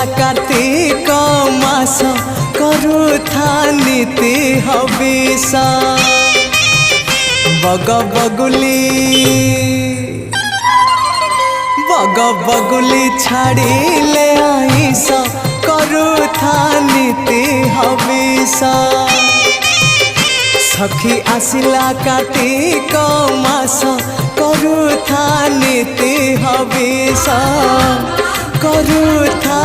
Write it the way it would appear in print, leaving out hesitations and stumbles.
कार्तिक मास करुथा नीति हविष bug बगुली छाड़िले ice करुथा नीति हविष सखी आसिला कार्तिक मास करुथा नीति हविष करुथा